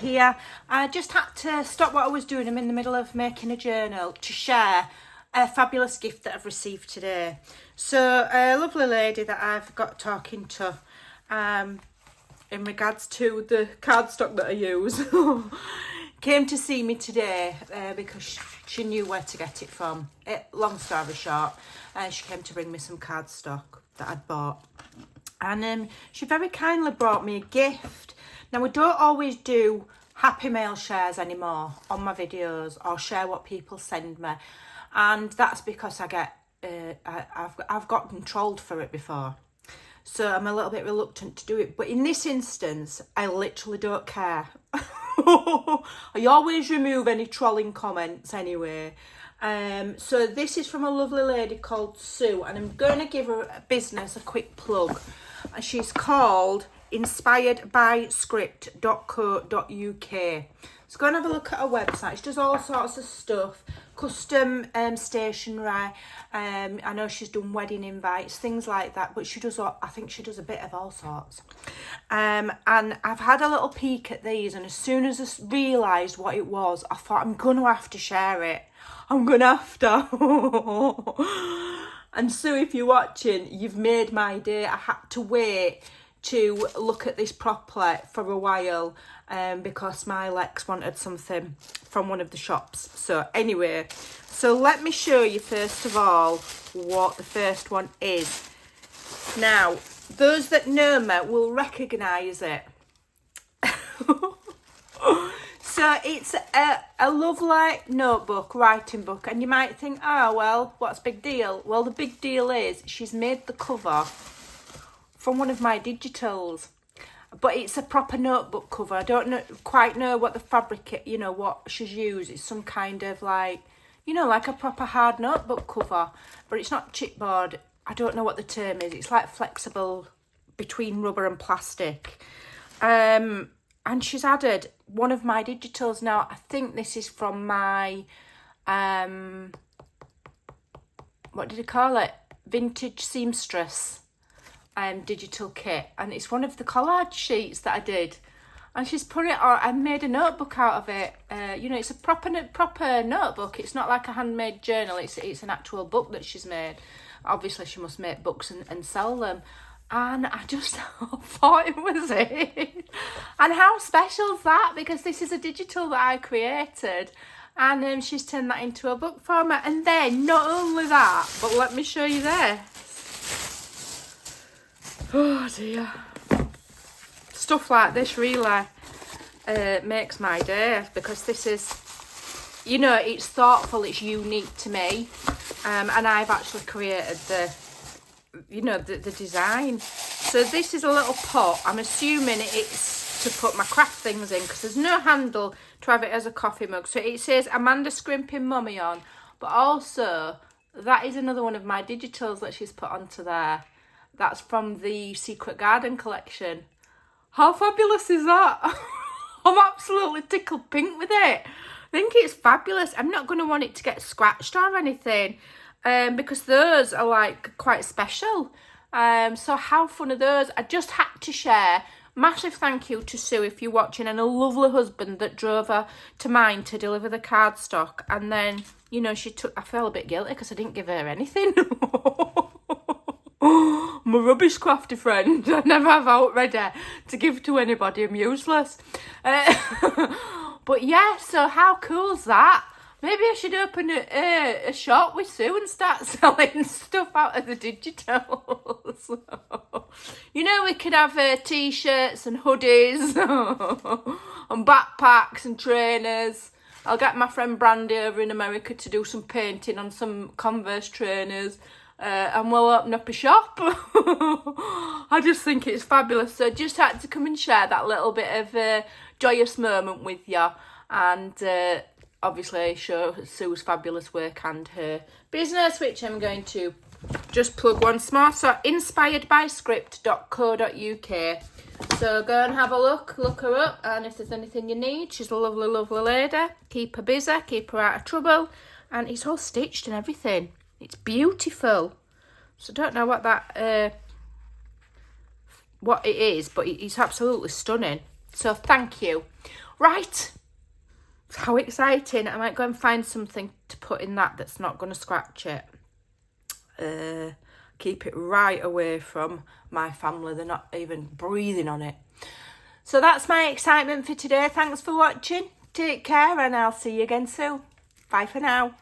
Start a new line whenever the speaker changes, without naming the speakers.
here. I just had to stop what I was doing. I'm in the middle of making a journal to share a fabulous gift that I've received today. So a lovely lady that I've got talking to in regards to the cardstock that I use came to see me today because she knew where to get it from. Long story short, she came to bring me some cardstock that I'd bought. And she very kindly brought me a gift. Now, we don't always do Happy Mail shares anymore on my videos or share what people send me. And that's because I get, I've gotten trolled for it before. So I'm a little bit reluctant to do it. But in this instance, I literally don't care. I always remove any trolling comments anyway. So this is from a lovely lady called Sue. And I'm going to give her a business a quick plug. And she's called inspiredbyscript.co.uk. So go and have a look at her website. She does all sorts of stuff, custom stationery. I know she's done wedding invites, things like that. But she does, I think she does a bit of all sorts. And I've had a little peek at these, and as soon as I realised what it was, I thought I'm going to have to share it. I'm going to have to. And Sue, if you're watching, you've made my day. I had to wait to look at this properly for a while because my Lex wanted something from one of the shops. So anyway, so let me show you first of all what the first one is. Now, those that know me will recognise it. So it's a lovely notebook, writing book, and you might think, oh, well, what's the big deal? Well, the big deal is she's made the cover from one of my digitals, but it's a proper notebook cover. I don't quite know what the fabric, what she's used. It's some kind of like a proper hard notebook cover, but it's not chipboard. I don't know what the term is. It's like flexible between rubber and plastic. And she's added one of my digitals. Now, I think this is from my, what did I call it? Vintage Seamstress digital kit. And it's one of the collage sheets that I did. And she's put it on and made a notebook out of it. It's a proper notebook. It's not like a handmade journal. It's an actual book that she's made. Obviously, she must make books and sell them. And I just thought it was it. And how special is that? Because this is a digital that I created. And she's turned that into a book format. And then, not only that, but let me show you this. Oh, dear. Stuff like this really makes my day. Because this is, it's thoughtful, it's unique to me. And I've actually created the design. So this is a little pot. I'm assuming it's to put my craft things in because there's no handle to have it as a coffee mug. So it says Amanda Scrimpingmommy on, but also that is another one of my digitals that she's put onto there. That's from the Secret Garden collection. How fabulous is that? I'm absolutely tickled pink with it. I think it's fabulous. I'm not going to want it to get scratched or anything. Because those are like quite special. So how fun are those? I just had to share. Massive thank you to Sue if you're watching, and a lovely husband that drove her to mine to deliver the cardstock. And then, I felt a bit guilty because I didn't give her anything. I'm a rubbish crafty friend. I never have out ready to give to anybody. I'm useless. But yeah, so how cool is that? Maybe I should open a shop with Sue and start selling stuff out of the digitals. We could have T-shirts and hoodies and backpacks and trainers. I'll get my friend Brandy over in America to do some painting on some Converse trainers. And we'll open up a shop. I just think it's fabulous. So just had to come and share that little bit of a joyous moment with you. And obviously show Sue's fabulous work and her business, which I'm going to just plug once more. So inspiredbyscript.co.uk. So go and have a look her up, and if there's anything you need, she's a lovely, lovely lady. Keep her busy, keep her out of trouble, and it's all stitched and everything. It's beautiful. So I don't know what that what it is, but it's absolutely stunning. So thank you. Right. How exciting. I might go and find something to put in that that's not going to scratch it. Keep it right away from my family. They're not even breathing on it. So that's my excitement for today. Thanks for watching. Take care and I'll see you again soon. Bye for now.